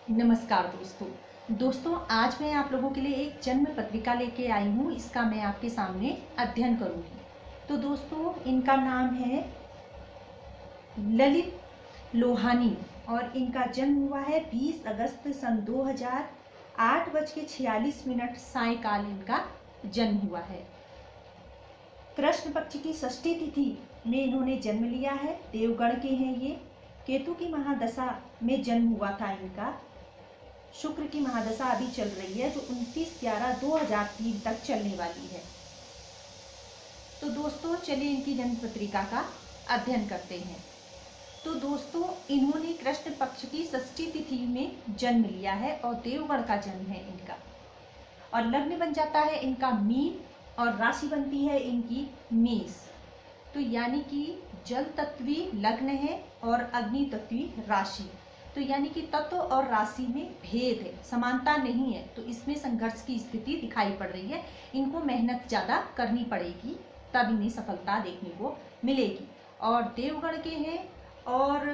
नमस्कार दोस्तों आज मैं आप लोगों के लिए एक जन्म पत्रिका लेके आई हूँ। इसका मैं आपके सामने अध्ययन करूँगी। तो दोस्तों इनका नाम है ललित लोहानी और इनका जन्म हुआ है 20 अगस्त सन 2000 8:46 सायकाल इनका जन्म हुआ है। कृष्ण पक्ष की षष्ठी तिथि में इन्होंने जन्म लिया है। देवगण के हैं ये। केतु की महादशा में जन्म हुआ था इनका। शुक्र की महादशा अभी चल रही है जो 29/11/2003 तक चलने वाली है। तो दोस्तों चलिए इनकी जन्म पत्रिका का अध्ययन करते हैं। तो दोस्तों इन्होंने कृष्ण पक्ष की षष्ठी तिथि में जन्म लिया है और देवगण का जन्म है इनका। और लग्न बन जाता है इनका मीन और राशि बनती है इनकी मेष। तो यानी कि जल तत्वी लग्न है और अग्नि तत्वी राशि। तो यानी कि तत्व और राशि में भेद है, समानता नहीं है। तो इसमें संघर्ष की स्थिति दिखाई पड़ रही है। इनको मेहनत ज़्यादा करनी पड़ेगी तब इन्हें सफलता देखने को मिलेगी। और देवगण के हैं और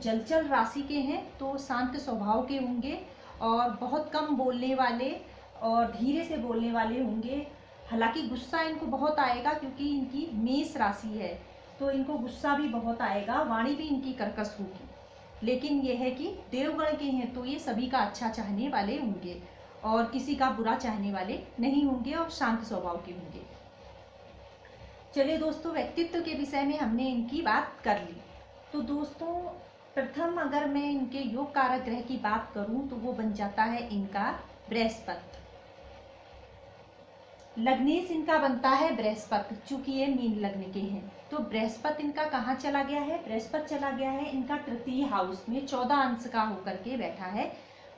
जलचर राशि के हैं तो शांत स्वभाव के होंगे और बहुत कम बोलने वाले और धीरे से बोलने वाले होंगे। हालांकि गुस्सा इनको बहुत आएगा क्योंकि इनकी मेष राशि है तो इनको गुस्सा भी बहुत आएगा। वाणी भी इनकी कर्कश होगी। लेकिन यह है कि देवगण के हैं तो ये सभी का अच्छा चाहने वाले होंगे और किसी का बुरा चाहने वाले नहीं होंगे और शांत स्वभाव के होंगे। चलिए दोस्तों व्यक्तित्व के विषय में हमने इनकी बात कर ली। तो दोस्तों प्रथम अगर मैं इनके योग कारक ग्रह की बात करूं तो वो बन जाता है इनका बृहस्पति। लग्नेश इनका बनता है बृहस्पति चूंकि ये मीन लग्न के हैं। तो बृहस्पति इनका कहाँ चला गया है? बृहस्पति चला गया है इनका तृतीय हाउस में 14 अंश का होकर के बैठा है।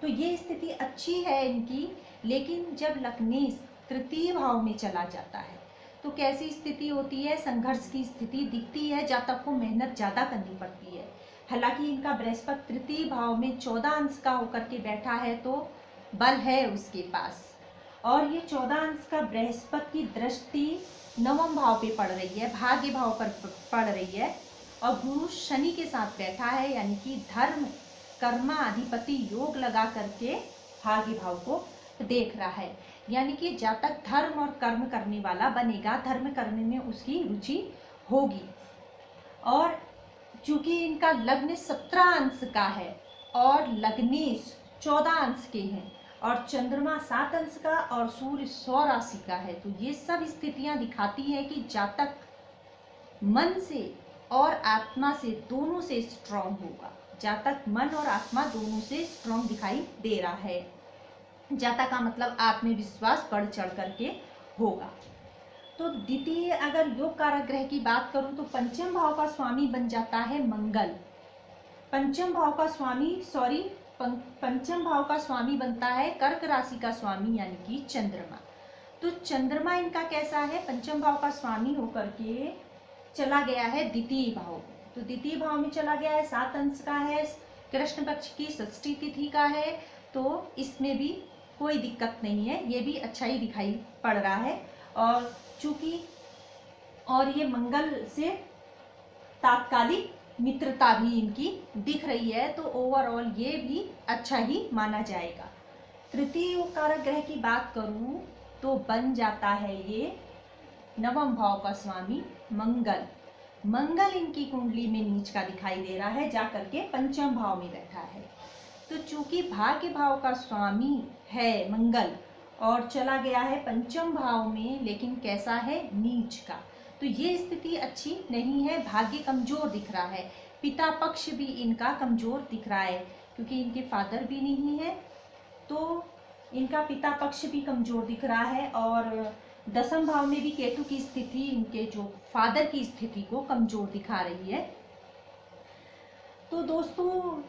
तो ये स्थिति अच्छी है इनकी। लेकिन जब लग्नेश तृतीय भाव में चला जाता है तो कैसी स्थिति होती है? संघर्ष की स्थिति दिखती है। जातक को मेहनत ज़्यादा करनी पड़ती है। हालांकि इनका बृहस्पति तृतीय भाव में 14 अंश का होकर के बैठा है तो बल है उसके पास। और ये 14 अंश का बृहस्पति की दृष्टि नवम भाव पे पड़ रही है, भाग्य भाव पर पड़ रही है। और गुरु शनि के साथ बैठा है यानी कि धर्म कर्माधिपति योग लगा करके भाग्य भाव को देख रहा है। यानी कि जातक धर्म और कर्म करने वाला बनेगा, धर्म करने में उसकी रुचि होगी। और चूंकि इनका लग्न 17 अंश का है और लग्नेश 14 अंश के हैं और चंद्रमा 7 अंश का और सूर्य 100 राशि का है तो ये सब स्थितियां दिखाती हैं कि जातक मन से और आत्मा से दोनों से स्ट्रांग होगा। जातक मन और आत्मा दोनों से स्ट्रांग दिखाई दे रहा है। जातक का मतलब आत्मविश्वास बढ़ चढ़ करके होगा। तो द्वितीय अगर योग कारक ग्रह की बात करूं तो पंचम भाव का स्वामी बन जाता है मंगल। पंचम भाव का स्वामी बनता है कर्क राशि का स्वामी यानी कि चंद्रमा। तो चंद्रमा इनका कैसा है? पंचम भाव का स्वामी होकर के चला गया है द्वितीय भाव। तो द्वितीय भाव में चला गया है, 7 अंश का है, कृष्ण पक्ष की षष्ठी तिथि का है। तो इसमें भी कोई दिक्कत नहीं है, ये भी अच्छा ही दिखाई पड़ रहा है। और चूंकि और ये मंगल से तात्कालिक मित्रता भी इनकी दिख रही है तो ओवरऑल ये भी अच्छा ही माना जाएगा। तृतीय कारक ग्रह की बात करूं तो बन जाता है ये नवम भाव का स्वामी मंगल। मंगल इनकी कुंडली में नीच का दिखाई दे रहा है, जाकर के पंचम भाव में बैठा है। तो चूंकि भाग्य भाव का स्वामी है मंगल और चला गया है पंचम भाव में, लेकिन कैसा है? नीच का। तो ये स्थिति अच्छी नहीं है, भाग्य कमजोर दिख रहा है। पिता पक्ष भी इनका कमजोर दिख रहा है क्योंकि इनके फादर भी नहीं है तो इनका पिता पक्ष भी कमजोर दिख रहा है। और दसम भाव में भी केतु की स्थिति इनके जो फादर की स्थिति को कमजोर दिखा रही है। तो दोस्तों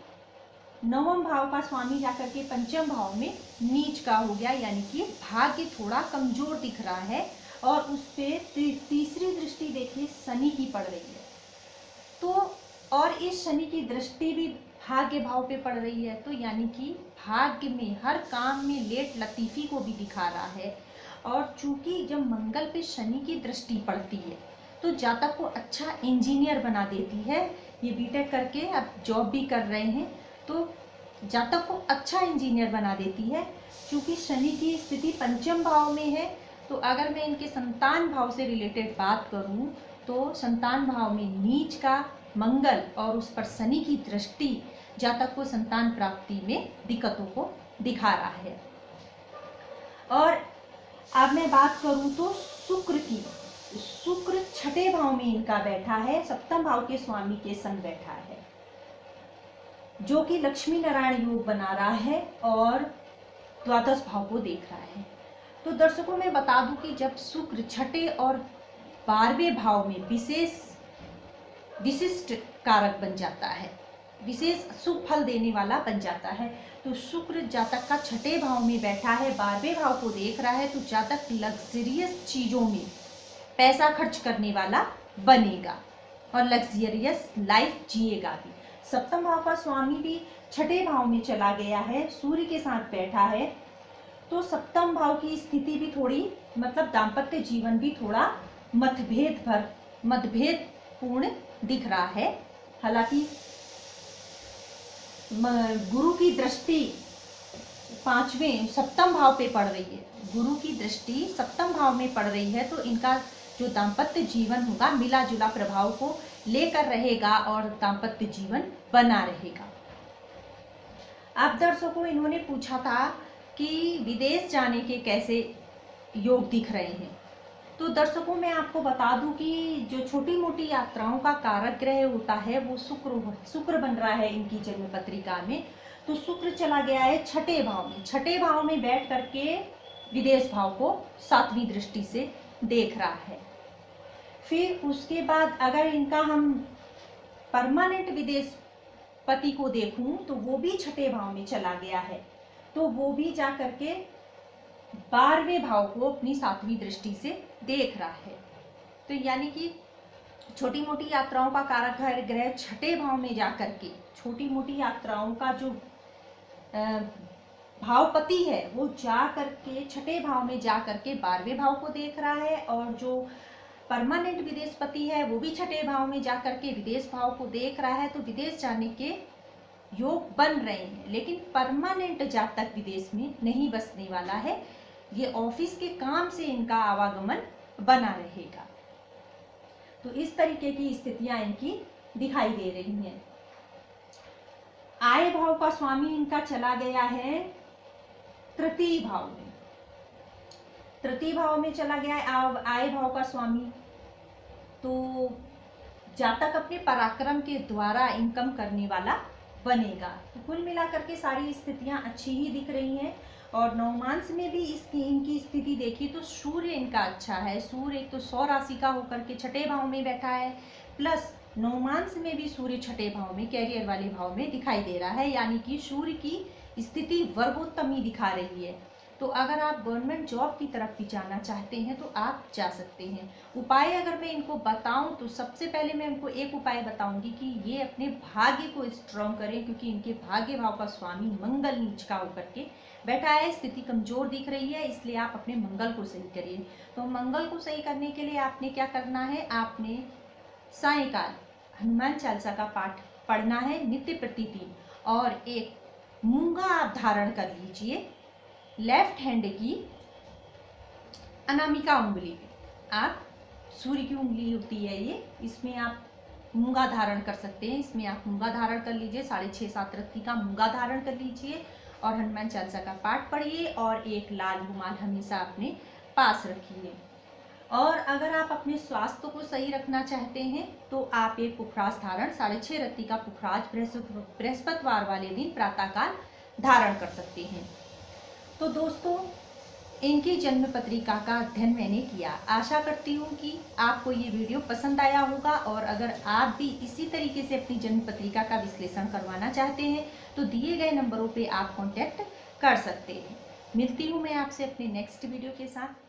नवम भाव का स्वामी जाकर के पंचम भाव में नीच का हो गया यानी कि भाग्य थोड़ा कमजोर दिख रहा है। और उस पर तीसरी दृष्टि देखिए शनि की पड़ रही है। तो और इस शनि की दृष्टि भी भाग्य भाव पे पड़ रही है तो यानी कि भाग्य में हर काम में लेट लतीफी को भी दिखा रहा है। और चूंकि जब मंगल पे शनि की दृष्टि पड़ती है तो जातक को अच्छा इंजीनियर बना देती है। ये बीटेक करके अब जॉब भी कर रहे हैं तो जातक को अच्छा इंजीनियर बना देती है। क्योंकि शनि की स्थिति पंचम भाव में है, तो अगर मैं इनके संतान भाव से रिलेटेड बात करूं तो संतान भाव में नीच का मंगल और उस पर शनि की दृष्टि जातक को संतान प्राप्ति में दिक्कतों को दिखा रहा है। और अब मैं बात करूं तो शुक्र की, शुक्र छठे भाव में इनका बैठा है, सप्तम भाव के स्वामी के संग बैठा है, जो कि लक्ष्मी नारायण योग बना रहा है और द्वादश भाव को देख रहा है। तो दर्शकों मैं बता दूं कि जब शुक्र छठे और 12वें भाव में विशिष्ट कारक बन जाता है, विशेष शुभ फल देने वाला बन जाता है, तो शुक्र जातक का छठे भाव में बैठा है, 12वें भाव को देख रहा है, तो जातक लग्जरियस चीजों में पैसा खर्च करने वाला बनेगा और लग्जरियस लाइफ जिएगा भी। सप्तम भाव का स्वामी भी छठे भाव में चला गया है, सूर्य के साथ बैठा है, तो सप्तम भाव की स्थिति भी थोड़ी मतलब दाम्पत्य जीवन भी थोड़ा मतभेद पूर्ण दिख रहा है। हालांकि गुरु की दृष्टि सप्तम भाव पे पड़ रही है, गुरु की दृष्टि सप्तम भाव में पड़ रही है, तो इनका जो दाम्पत्य जीवन होगा मिला जुला प्रभाव को लेकर रहेगा और दाम्पत्य जीवन बना रहेगा। अब दर्शकों इन्होंने पूछा था कि विदेश जाने के कैसे योग दिख रहे हैं, तो दर्शकों मैं आपको बता दूं कि जो छोटी मोटी यात्राओं का कारक ग्रह होता है वो शुक्र बन रहा है इनकी जन्म पत्रिका में। तो शुक्र चला गया है छठे भाव में, छठे भाव में बैठ करके विदेश भाव को 7वीं दृष्टि से देख रहा है। फिर उसके बाद अगर इनका हम परमानेंट विदेश पति को देखूं तो वो भी छठे भाव में चला गया है, तो वो भी जा करके 12वें भाव को अपनी 7वीं दृष्टि से देख रहा है। तो यानी कि छोटी मोटी यात्राओं का कारक ग्रह छठे भाव में जाकर के छोटी मोटी यात्राओं का जो भावपति है वो जा करके छठे भाव में जा करके 12वें भाव को देख रहा है, और जो परमानेंट विदेश पति है वो भी छठे भाव में जा करके विदेश भाव को देख रहा है। तो विदेश जाने के योग बन रहे हैं, लेकिन परमानेंट जातक विदेश में नहीं बसने वाला है, ये ऑफिस के काम से इनका आवागमन बना रहेगा। तो इस तरीके की स्थितियां इनकी दिखाई दे रही हैं। आय भाव का स्वामी इनका चला गया है तृतीय भाव में, तृतीय भाव में चला गया है आय भाव का स्वामी, तो जातक अपने पराक्रम के द्वारा इनकम करने वाला बनेगा। तो कुल मिलाकर के सारी स्थितियां अच्छी ही दिख रही हैं। और नवमांश में भी इनकी स्थिति देखी तो सूर्य इनका अच्छा है, सूर्य एक तो 100 राशि का होकर के छठे भाव में बैठा है, प्लस नवमांश में भी सूर्य छठे भाव में कैरियर वाले भाव में दिखाई दे रहा है, यानी कि सूर्य की स्थिति वर्गोत्तमी दिखा रही है। तो अगर आप गवर्नमेंट जॉब की तरफ भी जाना चाहते हैं तो आप जा सकते हैं। उपाय अगर मैं इनको बताऊं तो सबसे पहले मैं इनको एक उपाय बताऊंगी कि ये अपने भाग्य को स्ट्रॉन्ग करें, क्योंकि इनके भाग्य भाव का स्वामी मंगल नीच का होकर के बैठा है, स्थिति कमजोर दिख रही है, इसलिए आप अपने मंगल को सही करिए। तो मंगल को सही करने के लिए आपने क्या करना है, आपने सायंकाल हनुमान चालीसा का पाठ पढ़ना है नित्य प्रतिदिन, और एक मूंगा आप धारण कर लीजिए लेफ्ट हैंड की अनामिका उंगली पे। आप सूर्य की उंगली होती है ये, इसमें आप मूंगा धारण कर सकते हैं, इसमें आप मूंगा धारण कर लीजिए, 6.5-7 रत्ती का मूंगा धारण कर लीजिए और हनुमान चालीसा का पाठ पढ़िए और एक लाल रुमाल हमेशा अपने पास रखिए। और अगर आप अपने स्वास्थ्य को सही रखना चाहते हैं तो आप एक पुखराज धारण 6.5 रत्ती का पुखराज बृहस्पतिवार वाले दिन प्रातःकाल धारण कर सकते हैं। तो दोस्तों इनकी जन्म पत्रिका का अध्ययन मैंने किया, आशा करती हूँ कि आपको ये वीडियो पसंद आया होगा, और अगर आप भी इसी तरीके से अपनी जन्म पत्रिका का विश्लेषण करवाना चाहते हैं तो दिए गए नंबरों पे आप कांटेक्ट कर सकते हैं। मिलती हूँ मैं आपसे अपने नेक्स्ट वीडियो के साथ।